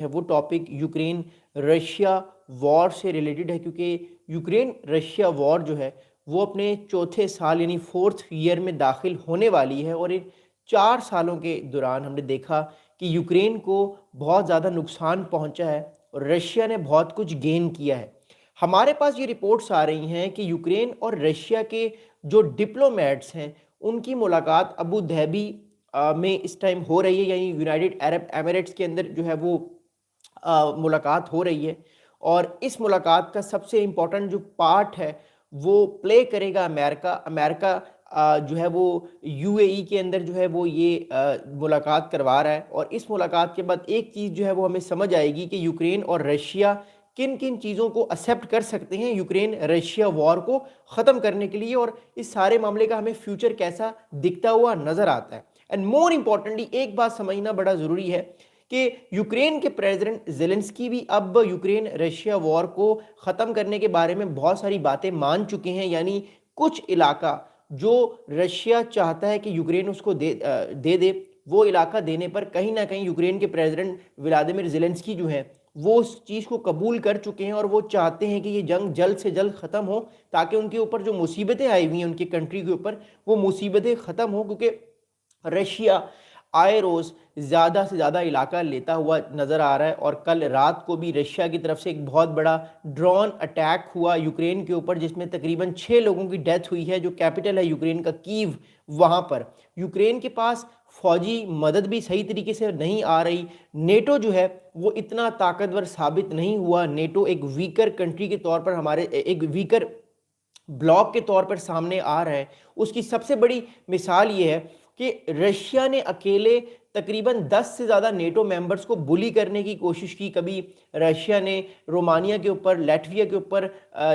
है वो topic Ukraine Russia war से रिलेटेड है, क्योंकि यूक्रेन रशिया वॉर जो है वो अपने चौथे साल यानी फोर्थ ईयर में दाखिल होने वाली है। और इन 4 सालों के दौरान हमने देखा कि यूक्रेन को बहुत ज़्यादा नुकसान पहुंचा है और रशिया ने बहुत कुछ गेन किया है। हमारे पास ये रिपोर्ट्स आ रही हैं कि यूक्रेन और रशिया के जो डिप्लोमेट्स हैं उनकी मुलाकात अबू धाबी में इस टाइम हो रही है, यानी यूनाइटेड अरब एमिरेट्स के अंदर जो है वो मुलाकात हो रही है। और इस मुलाकात का सबसे इम्पोर्टेंट जो पार्ट है वो प्ले करेगा अमेरिका। अमेरिका जो है वो यूएई के अंदर जो है वो ये मुलाकात करवा रहा है। और इस मुलाकात के बाद एक चीज़ जो है वो हमें समझ आएगी कि यूक्रेन और रशिया किन किन चीज़ों को एक्सेप्ट कर सकते हैं यूक्रेन रशिया वॉर को ख़त्म करने के लिए, और इस सारे मामले का हमें फ्यूचर कैसा दिखता हुआ नज़र आता है। एंड मोर इम्पॉर्टेंटली एक बात समझना बड़ा ज़रूरी है कि यूक्रेन के प्रेसिडेंट जेलेंस्की भी अब यूक्रेन रशिया वॉर को ख़त्म करने के बारे में बहुत सारी बातें मान चुके हैं। यानी कुछ इलाका जो रशिया चाहता है कि यूक्रेन उसको दे वो इलाका देने पर कहीं ना कहीं यूक्रेन के प्रेसिडेंट व्लादिमीर जेलेंस्की जो हैं वो उस चीज़ को कबूल कर चुके हैं और वो चाहते हैं कि ये जंग जल्द से जल्द ख़त्म हो, ताकि उनके ऊपर जो मुसीबतें आई हुई हैं उनकी कंट्री के ऊपर वो मुसीबतें ख़त्म हो। क्योंकि रशिया आए रोज़ ज़्यादा से ज़्यादा इलाका लेता हुआ नज़र आ रहा है। और कल रात को भी रशिया की तरफ से एक बहुत बड़ा ड्रोन अटैक हुआ यूक्रेन के ऊपर, जिसमें तकरीबन 6 लोगों की डेथ हुई है। जो कैपिटल है यूक्रेन का कीव, वहाँ पर यूक्रेन के पास फौजी मदद भी सही तरीके से नहीं आ रही। नेटो जो है वो इतना ताकतवर साबित नहीं हुआ। नेटो एक वीकर कंट्री के तौर पर, हमारे एक वीकर ब्लॉक के तौर पर सामने आ रहा है। उसकी सबसे बड़ी मिसाल ये है कि रशिया ने अकेले तकरीबन 10 से ज़्यादा नेटो मेंबर्स को बुली करने की कोशिश की। कभी रशिया ने रोमानिया के ऊपर, लैटविया के ऊपर,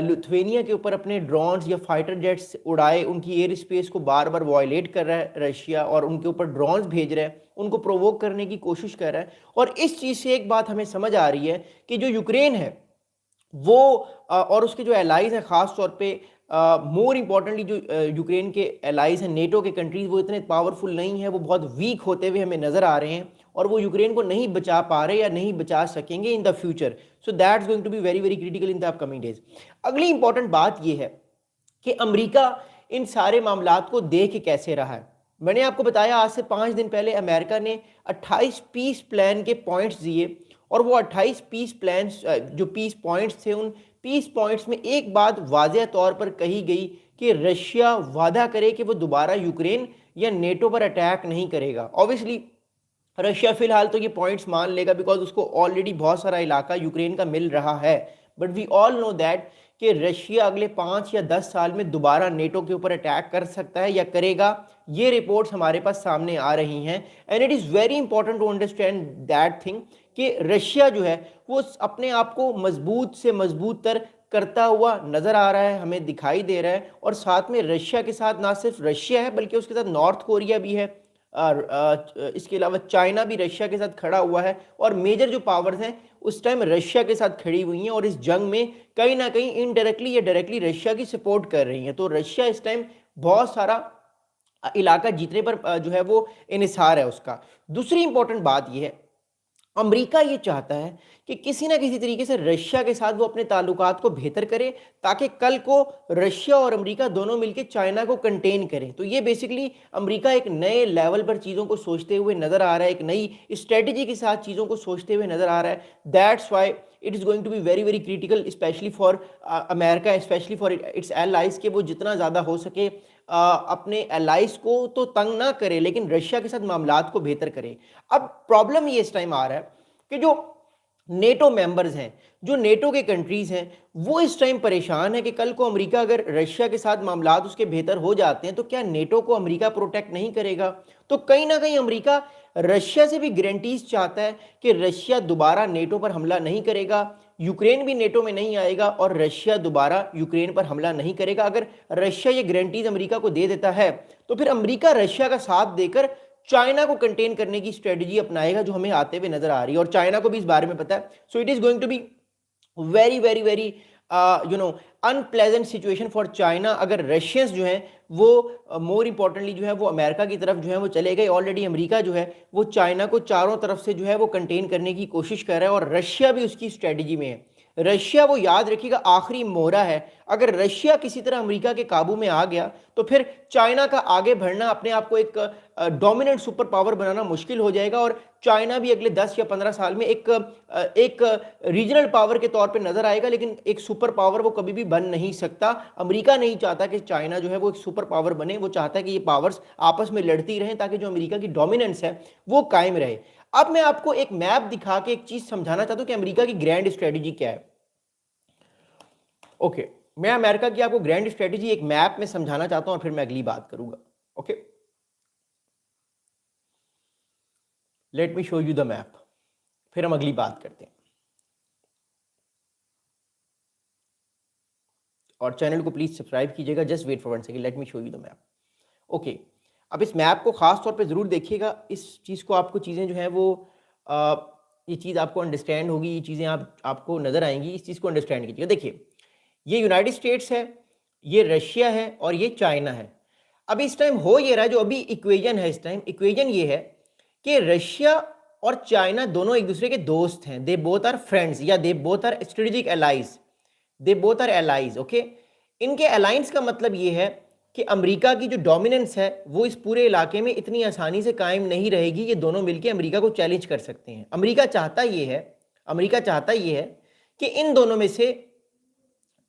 लिथुआनिया के ऊपर अपने ड्रोन्स या फाइटर जेट्स उड़ाए, उनकी एयर स्पेस को बार बार वायलेट कर रहा है रशिया और उनके ऊपर ड्रोन्स भेज रहा है, उनको प्रोवोक करने की कोशिश कर रहा है। और इस चीज़ से एक बात हमें समझ आ रही है कि जो यूक्रेन है वो और उसके जो एलाइज हैं, ख़ास तौर पे मोर इम्पॉर्टेंटली जो यूक्रेन के एलाइज हैं नेटो के कंट्रीज़, वो इतने पावरफुल नहीं है, वो बहुत वीक होते हुए हमें नज़र आ रहे हैं और वो यूक्रेन को नहीं बचा पा रहे या नहीं बचा सकेंगे in the future. So that's going to be very very critical in the upcoming days. अगली इंपॉर्टेंट बात ये है कि अमेरिका इन सारे मामलात को देख कैसे रहा है। मैंने आपको बताया आज से 5 दिन पहले अमेरिका ने 28 पीस प्लान के पॉइंट्स दिए और वो 28 पीस प्लान्स जो पीस पॉइंट्स थे, उन पीस पॉइंट्स में एक बात वाज़ेह तौर पर कही गई कि रशिया वादा करे कि वो दोबारा यूक्रेन या नेटो पर अटैक नहीं करेगा। ऑब्वियसली रशिया फिलहाल तो ये पॉइंट्स मान लेगा बिकॉज उसको ऑलरेडी बहुत सारा इलाका यूक्रेन का मिल रहा है। But we all know that कि रशिया अगले 5 या 10 साल में दोबारा नेटो के ऊपर अटैक कर सकता है या करेगा। ये रिपोर्ट्स हमारे पास सामने आ रही हैं and it is very important to understand that thing कि रशिया जो है वो अपने आप को मजबूत से मजबूत तर करता हुआ नज़र आ रहा है, हमें दिखाई दे रहा है। और साथ में रशिया के साथ ना सिर्फ रशिया है बल्कि उसके साथ नॉर्थ कोरिया भी है। इसके अलावा चाइना भी रशिया के साथ खड़ा हुआ है और मेजर जो पावर्स हैं उस टाइम रशिया के साथ खड़ी हुई हैं और इस जंग में कहीं ना कहीं इनडायरेक्टली या डायरेक्टली रशिया की सपोर्ट कर रही हैं। तो रशिया इस टाइम बहुत सारा इलाका जीतने पर जो है वो इन्हिसार है उसका। दूसरी इंपॉर्टेंट बात यह है, अमेरिका ये चाहता है कि किसी ना किसी तरीके से रशिया के साथ वो अपने ताल्लुकात को बेहतर करे ताकि कल को रशिया और अमेरिका दोनों मिलकर चाइना को कंटेन करें। तो ये बेसिकली अमेरिका एक नए लेवल पर चीज़ों को सोचते हुए नज़र आ रहा है, एक नई स्ट्रेटजी के साथ चीज़ों को सोचते हुए नज़र आ रहा है। That's why it is going to be very very critical especially for America, especially for its allies के वो जितना ज़्यादा हो सके अपने एलाइज को तो तंग ना करे लेकिन रशिया के साथ मामलात को बेहतर करे। अब प्रॉब्लम ये इस टाइम आ रहा है कि जो नेटो मेंबर्स हैं, जो नेटो के कंट्रीज़ हैं, वो इस टाइम परेशान है कि कल को अमेरिका अगर रशिया के साथ मामलात उसके बेहतर हो जाते हैं तो क्या नेटो को अमेरिका प्रोटेक्ट नहीं करेगा। तो कहीं ना कहीं अमेरिका रशिया से भी गारंटीज चाहता है कि रशिया दोबारा नेटो पर हमला नहीं करेगा, यूक्रेन भी नेटो में नहीं आएगा और रशिया दोबारा यूक्रेन पर हमला नहीं करेगा। अगर रशिया ये गारंटीज अमेरिका को दे देता है तो फिर अमेरिका रशिया का साथ देकर चाइना को कंटेन करने की स्ट्रेटजी अपनाएगा जो हमें आते हुए नजर आ रही है और चाइना को भी इस बारे में पता है। So it is going to be very very very you know unpleasant situation for China अगर रशियंस जो हैं वो मोर इम्पोर्टेंटली जो है वो अमेरिका की तरफ जो है वो चले गए। ऑलरेडी अमेरिका जो है वो चाइना को चारों तरफ से जो है वो कंटेन करने की कोशिश कर रहा है और रशिया भी उसकी स्ट्रेटजी में है। रशिया, वो याद रखिएगा, आखिरी मोहरा है। अगर रशिया किसी तरह अमेरिका के काबू में आ गया तो फिर चाइना का आगे बढ़ना, अपने आप को एक डोमिनेंट सुपर पावर बनाना मुश्किल हो जाएगा और चाइना भी अगले 10 या 15 साल में एक रीजनल पावर के तौर पे नजर आएगा, लेकिन एक सुपर पावर वो कभी भी बन नहीं सकता। अमेरिका नहीं चाहता कि चाइना जो है वो एक सुपर पावर बने, वो चाहता है कि ये पावर्स आपस में लड़ती रहें ताकि जो अमेरिका की डोमिनेंस है वो कायम रहे। अब मैं आपको एक मैप दिखा के एक चीज समझाना चाहता हूं कि अमेरिका की ग्रैंड स्ट्रेटेजी क्या है। ओके, मैं अमेरिका की आपको ग्रैंड स्ट्रेटेजी एक मैप में समझाना चाहता हूं और फिर मैं अगली बात करूंगा। Okay, let me show you the map, फिर हम अगली बात करते हैं। और चैनल को प्लीज सब्सक्राइब कीजिएगा। Just wait for 1 second, let me show you the map. Okay, अब इस मैप को खास तौर पे जरूर देखिएगा। इस चीज को आपको चीजें जो है वो ये चीज आपको अंडरस्टैंड होगी, ये चीजें आपको नजर आएंगी। इस चीज को अंडरस्टैंड कीजिएगा। देखिए, ये यूनाइटेड स्टेट्स है, ये रशिया है और ये चाइना है। अब इस टाइम हो ये रहा है, जो अभी इक्वेजन है, इस टाइम इक्वेजन ये है कि रशिया और चाइना दोनों एक दूसरे के दोस्त हैं। दे बोथ आर फ्रेंड्स या they both are strategic allies, they both are allies. Okay, इनके अलायंस का मतलब ये है कि अमेरिका की जो डोमिनेंस है वो इस पूरे इलाके में इतनी आसानी से कायम नहीं रहेगी। ये दोनों मिलकर अमेरिका को चैलेंज कर सकते हैं। अमेरिका चाहता ये है कि इन दोनों में से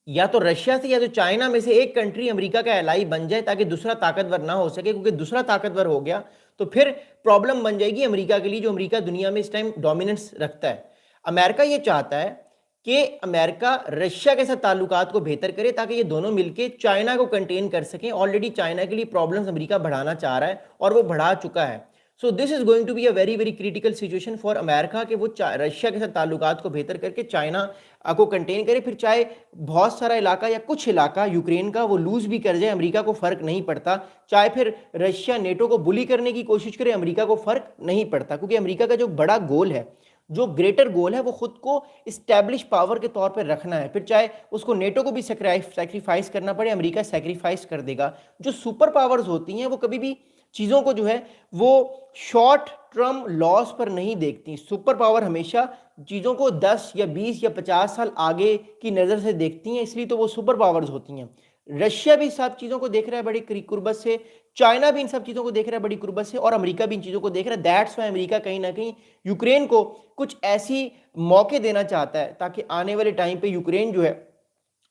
या तो रशिया से या तो चाइना में से एक कंट्री अमेरिका का एलाई बन जाए ताकि दूसरा ताकतवर ना हो सके, क्योंकि दूसरा ताकतवर हो गया तो फिर प्रॉब्लम बन जाएगी अमेरिका के लिए, जो अमेरिका दुनिया में इस टाइम डोमिनेंस रखता है। अमेरिका ये चाहता है कि अमेरिका रशिया के साथ ताल्लुकात को बेहतर करे ताकि ये दोनों मिलकर चाइना को कंटेन कर सकें। ऑलरेडी चाइना के लिए प्रॉब्लम्स अमेरिका बढ़ाना चाह रहा है और वो बढ़ा चुका है। So this is going to be a very very critical situation for America कि वो रशिया के साथ ताल्लुकात को बेहतर करके चाइना को कंटेन करे। फिर चाहे बहुत सारा इलाका या कुछ इलाका यूक्रेन का वो लूज भी कर जाए, अमेरिका को फर्क नहीं पड़ता। चाहे फिर रशिया नेटो को बुली करने की कोशिश करे, अमेरिका को फर्क नहीं पड़ता, क्योंकि अमेरिका का जो बड़ा गोल है, जो ग्रेटर गोल है, वो खुद को इस्टेब्लिश पावर के तौर पर रखना है। फिर चाहे उसको नेटो को भी सेक्रीफाइस करना पड़े, अमेरिका सेक्रीफाइस कर देगा। जो सुपर पावर्स होती हैं वो कभी भी चीज़ों को जो है वो शॉर्ट टर्म लॉस पर नहीं देखती। सुपर पावर हमेशा चीज़ों को 10 या 20 या 50 साल आगे की नज़र से देखती हैं, इसलिए तो वो सुपर पावर्स होती हैं। रशिया भी सब चीज़ों को देख रहा है बड़ी कुर्बत से, चाइना भी इन सब चीज़ों को देख रहा है बड़ी कुर्बत से, और अमेरिका भी इन चीज़ों को देख रहा है। दैट्स वाई अमेरिका कहीं ना कहीं यूक्रेन को कुछ ऐसी मौके देना चाहता है ताकि आने वाले टाइम पे यूक्रेन जो है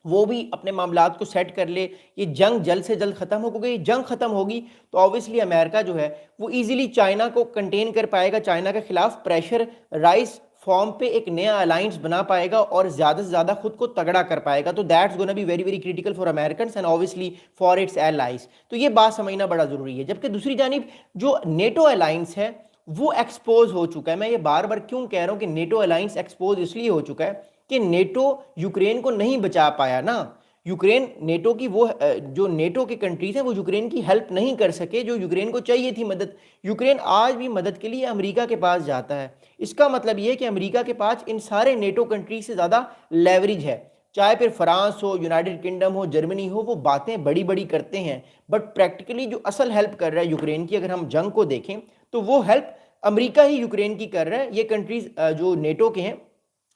वो भी अपने मामलात को सेट कर ले, ये जंग जल्द से जल्द खत्म हो। क्योंकि ये जंग खत्म होगी तो ऑब्वियसली अमेरिका जो है वो इजीली चाइना को कंटेन कर पाएगा, चाइना के खिलाफ प्रेशर राइज फॉर्म पे एक नया अलायंस बना पाएगा और ज़्यादा से ज़्यादा खुद को तगड़ा कर पाएगा। तो that's gonna be very very critical for American and obviously for its allies. तो ये बात समझना बड़ा ज़रूरी है। जबकि दूसरी जानिब जो नेटो अलायंस है वो एक्सपोज हो चुका है। मैं ये बार बार क्यों कह रहा हूँ कि नेटो अलायंस एक्सपोज इसलिए हो चुका है कि नेटो यूक्रेन को नहीं बचा पाया ना। यूक्रेन नेटो की वो जो नेटो के कंट्रीज हैं वो यूक्रेन की हेल्प नहीं कर सके, जो यूक्रेन को चाहिए थी मदद। यूक्रेन आज भी मदद के लिए अमेरिका के पास जाता है। इसका मतलब ये है कि अमेरिका के पास इन सारे नेटो कंट्रीज से ज़्यादा लेवरेज है। चाहे फिर फ्रांस हो, यूनाइटेड किंगडम हो, जर्मनी हो, वो बातें बड़ी बड़ी करते हैं, बट प्रैक्टिकली जो असल हेल्प कर रहा है यूक्रेन की, अगर हम जंग को देखें तो वो हेल्प अमेरिका ही यूक्रेन की कर रहा है। ये कंट्रीज जो नेटो के हैं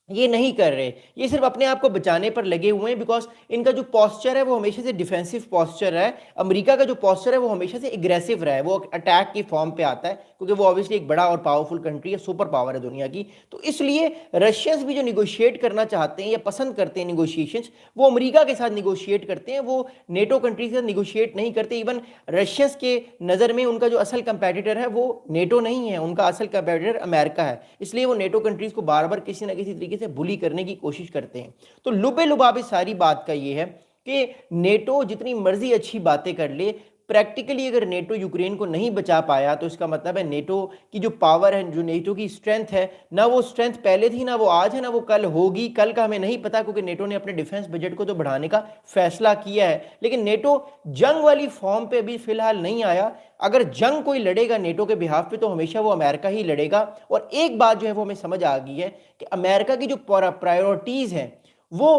ये नहीं कर रहे, ये सिर्फ अपने आप को बचाने पर लगे हुए हैं, बिकॉज इनका जो पॉस्चर है वो हमेशा से डिफेंसिव पॉस्चर है। अमेरिका का जो पॉस्चर है वो हमेशा से एग्रेसिव रहा है, वो अटैक की फॉर्म पे आता है, क्योंकि वो ऑब्वियसली एक बड़ा और पावरफुल कंट्री है, सुपर पावर है दुनिया की। तो इसलिए रशियंस भी जो निगोशिएट करना चाहते हैं या पसंद करते हैं निगोशिएशंस, वो अमेरिका के साथ निगोशिएट करते हैं, वो नेटो कंट्री के साथ निगोशिएट नहीं करते। इवन रशियंस के नज़र में उनका जो असल कंपेटिटर है वो नेटो नहीं है, उनका असल कंपेटिटर अमेरिका है। इसलिए वो नेटो कंट्रीज को बार बार किसी ना किसी तरीके से बुली करने की कोशिश करते हैं। तो लुबे लुबाब इस सारी बात का ये है कि नेटो जितनी मर्जी अच्छी बातें कर ले, प्रैक्टिकली अगर नेटो यूक्रेन को नहीं बचा पाया तो इसका मतलब है नेटो की जो पावर है, जो नेटो की स्ट्रेंथ है, ना वो स्ट्रेंथ पहले थी, ना वो आज है, ना वो कल होगी। कल का हमें नहीं पता, क्योंकि नेटो ने अपने डिफेंस बजट को तो बढ़ाने का फैसला किया है, लेकिन नेटो जंग वाली फॉर्म पे अभी फिलहाल नहीं आया। अगर जंग कोई लड़ेगा नेटो के बिहाफ पे तो हमेशा वो अमेरिका ही लड़ेगा। और एक बात जो है वो हमें समझ आ गई है कि अमेरिका की जो प्रायोरिटीज़ हैं वो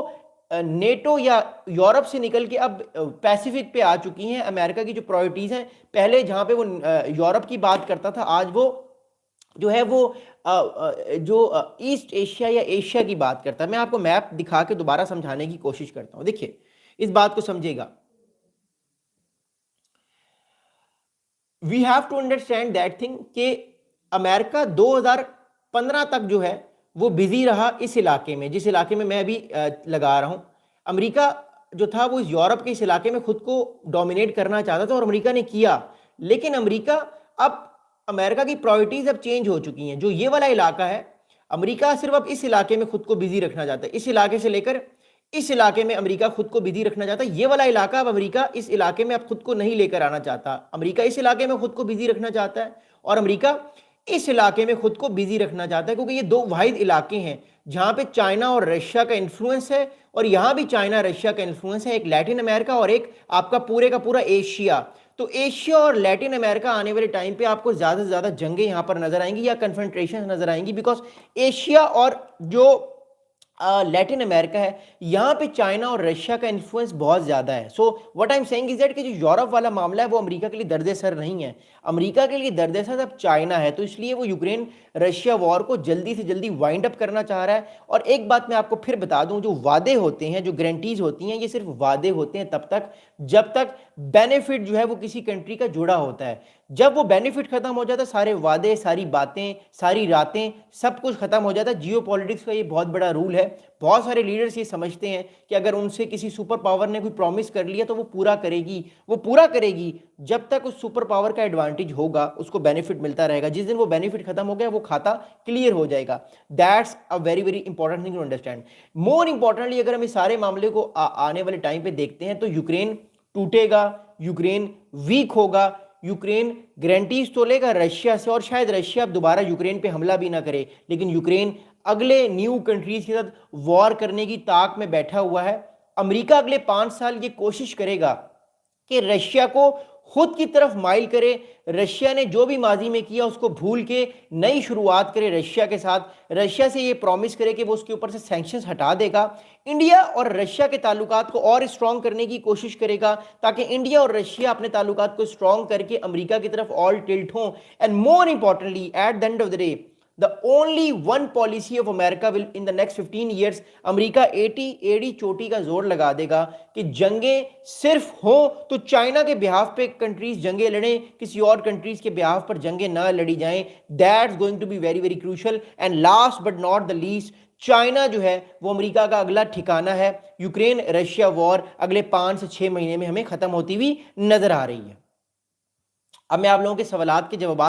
نیٹو یا یورپ سے نکل کے اب پیسیفک پہ آ چکی ہیں. امریکہ کی جو پرائورٹیز ہیں, پہلے جہاں پہ وہ یورپ کی بات کرتا تھا, آج وہ جو ہے وہ جو ایسٹ ایشیا یا ایشیا کی بات کرتا ہے. میں آپ کو میپ دکھا کے دوبارہ سمجھانے کی کوشش کرتا ہوں. دیکھیے اس بات کو سمجھے گا. We have to understand that thing کہ امریکہ 2015 تک جو ہے وہ بزی رہا اس علاقے میں, جس علاقے میں ابھی لگا رہا ہوں. امریکہ جو تھا وہ اس یورپ کے اس علاقے میں خود کو ڈومینیٹ کرنا چاہتا تھا, اور امریکہ نے کیا. لیکن امریکہ کی پرائورٹیز اب چینج ہو چکی ہیں. جو یہ والا علاقہ ہے, امریکہ صرف اب اس علاقے میں خود کو بزی رکھنا چاہتا ہے. اس علاقے سے لے کر اس علاقے میں امریکہ خود کو بزی رکھنا چاہتا ہے. یہ والا علاقہ اب امریکہ اس علاقے میں اب خود کو نہیں لے کر آنا چاہتا. امریکہ اس علاقے میں خود کو بزی رکھنا چاہتا ہے, اور امریکہ اس علاقے میں خود کو بزی رکھنا چاہتا ہے, کیونکہ یہ دو واحد علاقے ہیں جہاں پہ چائنا اور رشیا کا انفلوئنس ہے. اور یہاں بھی چائنا رشیا کا انفلوئنس ہے, ایک لیٹن امریکہ اور ایک آپ کا پورا ایشیا. تو ایشیا اور لیٹن امریکہ آنے والے ٹائم پہ آپ کو زیادہ سے زیادہ جنگیں یہاں پر نظر آئیں گی یا کنفرنٹریشن نظر آئیں گی, بیکاز ایشیا اور جو لیٹن امریکہ ہے یہاں پہ چائنا اور رشیا کا انفلوئنس بہت زیادہ ہے. So what I am seeing is that کہ جو یورپ والا معاملہ ہے وہ امریکہ کے لیے درد سر نہیں ہے. امریکہ کے لیے درد سر اب چائنا ہے, تو اس لیے وہ یوکرین رشیا وار کو جلدی سے جلدی وائنڈ اپ کرنا چاہ رہا ہے. اور ایک بات میں آپ کو پھر بتا دوں, جو وعدے ہوتے ہیں, جو گارنٹیز ہوتی ہیں, یہ صرف وعدے ہوتے ہیں تب تک جب تک بینیفٹ جو ہے وہ کسی کنٹری کا جڑا ہوتا ہے. جب وہ بینیفٹ ختم ہو جاتا ہے, سارے وعدے, ساری باتیں, ساری راتیں, سب کچھ ختم ہو جاتا ہے. جیو پولیٹکس کا یہ بہت بڑا رول ہے. بہت سارے لیڈرز یہ سمجھتے ہیں کہ اگر ان سے کسی سپر پاور نے کوئی پرومس کر لیا تو وہ پورا کرے گی جب تک اس سپر پاور کا ایڈوانٹیج ہوگا, اس کو بینیفٹ ملتا رہے گا. جس دن وہ بینیفٹ ختم ہو گیا وہ کھاتا کلیئر ہو جائے گا. That's a very very important thing to understand. More importantly اگر ہم اس سارے معاملے کو آنے والے ٹائم پہ دیکھتے ہیں تو یوکرین ٹوٹے گا, یوکرین ویک ہوگا, یوکرین گارنٹیز تو لے گا رشیا سے, اور شاید رشیا اب دوبارہ یوکرین پہ حملہ بھی نہ کرے, لیکن یوکرین اگلے نیو کنٹریز کے ساتھ وار کرنے کی طاق میں بیٹھا ہوا ہے. امریکہ اگلے 5 سال یہ کوشش کرے گا کہ رشیا کو خود کی طرف مائل کرے. رشیا نے جو بھی ماضی میں کیا اس کو بھول کے نئی شروعات کرے رشیا کے ساتھ. رشیا سے یہ پرومس کرے کہ وہ اس کے اوپر سے سینکشنز ہٹا دے گا. انڈیا اور رشیا کے تعلقات کو اور اسٹرانگ کرنے کی کوشش کرے گا تاکہ انڈیا اور رشیا اپنے تعلقات کو اسٹرانگ کر کے امریکہ کی طرف آل ٹلٹ ہوں. And more importantly at the end of the day the only one policy of America will in the next 15 years, امریکہ ایڑی چوٹی کا زور لگا دے گا کہ جنگیں صرف ہوں تو چائنا کے بیہاف پہ کنٹریز جنگیں لڑیں, کسی اور کنٹریز کے بیہاف پر جنگیں نہ لڑی جائیں. That's going to be very very crucial. And last but not the least, China جو ہے وہ امریکہ کا اگلا ٹھکانہ ہے. یوکرین رشیا وار اگلے 5 سے 6 مہینے میں ہمیں ختم ہوتی ہوئی نظر آ رہی ہے. اب میں آپ لوگوں کے سوالات کے جوابات